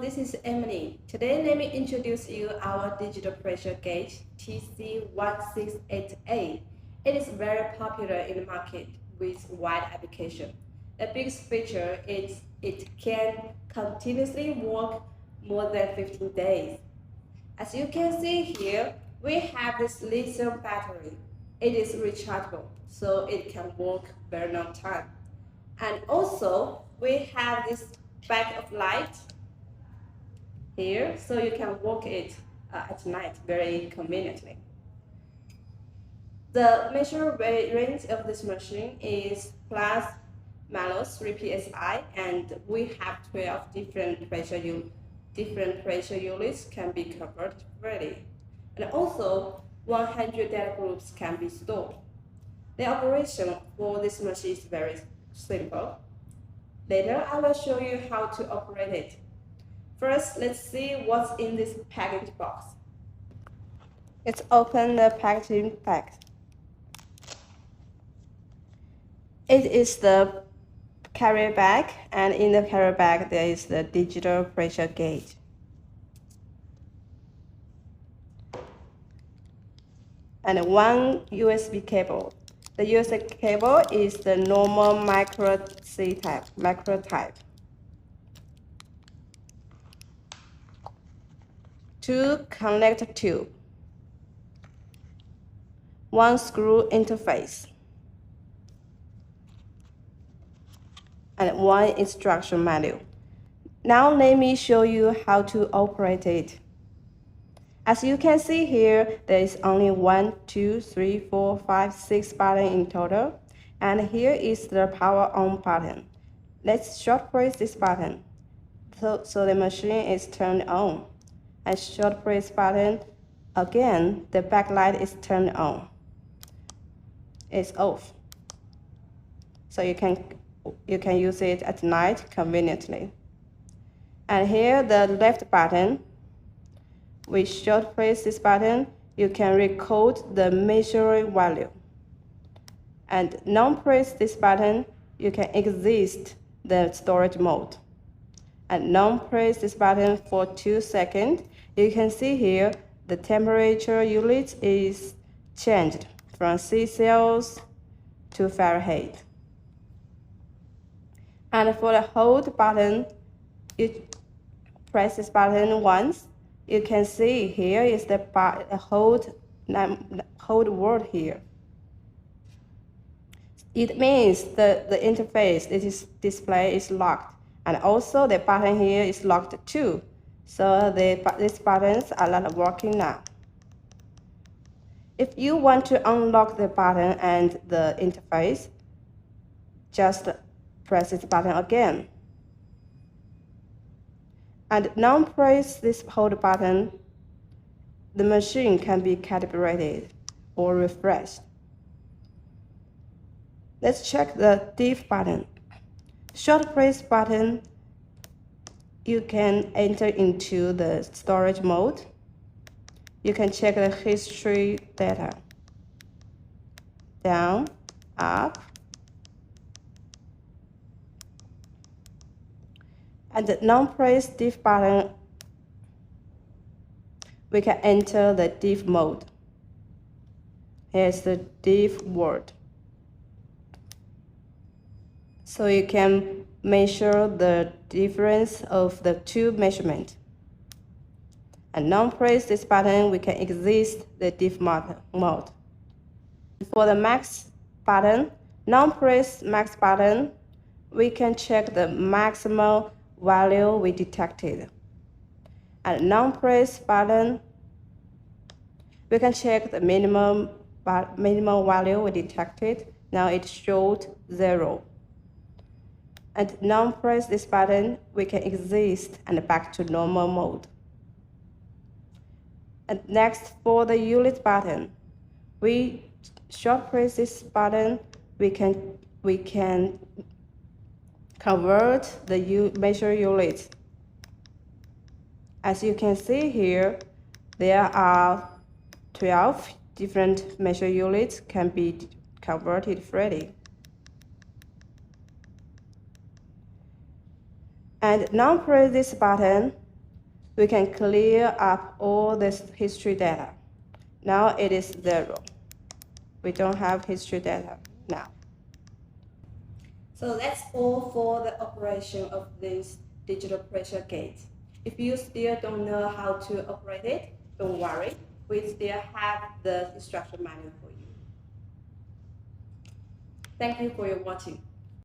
this is Emily. Today, let me introduce you our digital pressure gauge TC1688. It is very popular in the market with wide application. The biggest feature is it can continuously work more than 15 days. As you can see here, we have this lithium battery. It is rechargeable, so it can work very long time. And also, we have this back of light here, so you can work it at night very conveniently. The measure range of this machine is plus minus 3 psi, and we have 12 different pressure units can be covered freely. And also 100 data groups can be stored. The operation for this machine is very simple. Later, I will show you how to operate it. First, let's see what's in this package box. Let's open the packaging pack. It is the carrier bag, and in the carrier bag there is the digital pressure gauge. And one USB cable. The USB cable is the normal micro type. Two connector tube. One screw interface. And one instruction manual. Now let me show you how to operate it. As you can see here, there is only 1, 2, 3, 4, 5, 6 buttons in total. And here is the power on button. Let's short press this button. So the machine is turned on. And short press button, again, the backlight is turned on. It's off. So you can use it at night conveniently. And here the left button, we short press this button, you can record the measuring value. And non press this button, you can exit the storage mode. And non press this button for 2 seconds, you can see here the temperature unit is changed from Celsius to Fahrenheit. And for the hold button, you press this button once. You can see here is the hold word here. It means the interface, display is locked. And also the button here is locked too. So these buttons are not working now. If you want to unlock the button and the interface, just press this button again. And now press this hold button, the machine can be calibrated or refreshed. Let's check the diff button. Short press button, you can enter into the storage mode. You can check the history data. Down, up. And the non-press diff button, we can enter the diff mode. Here's the diff word. So you can measure the difference of the two measurements. And non-press this button, we can exit the diff mode. For the max button, non-press max button, we can check the maximum value we detected. And non-press button, we can check the minimum value we detected. Now it showed 0. And non-press this button, we can exit and back to normal mode. And next, for the unit button, we short press this button, we can convert the measure unit. As you can see here, there are 12 different measure units can be converted freely. And now press this button, we can clear up all this history data. Now it is 0. We don't have history data now. So that's all for the operation of this digital pressure gauge. If you still don't know how to operate it, don't worry. We still have the instruction manual for you. Thank you for your watching.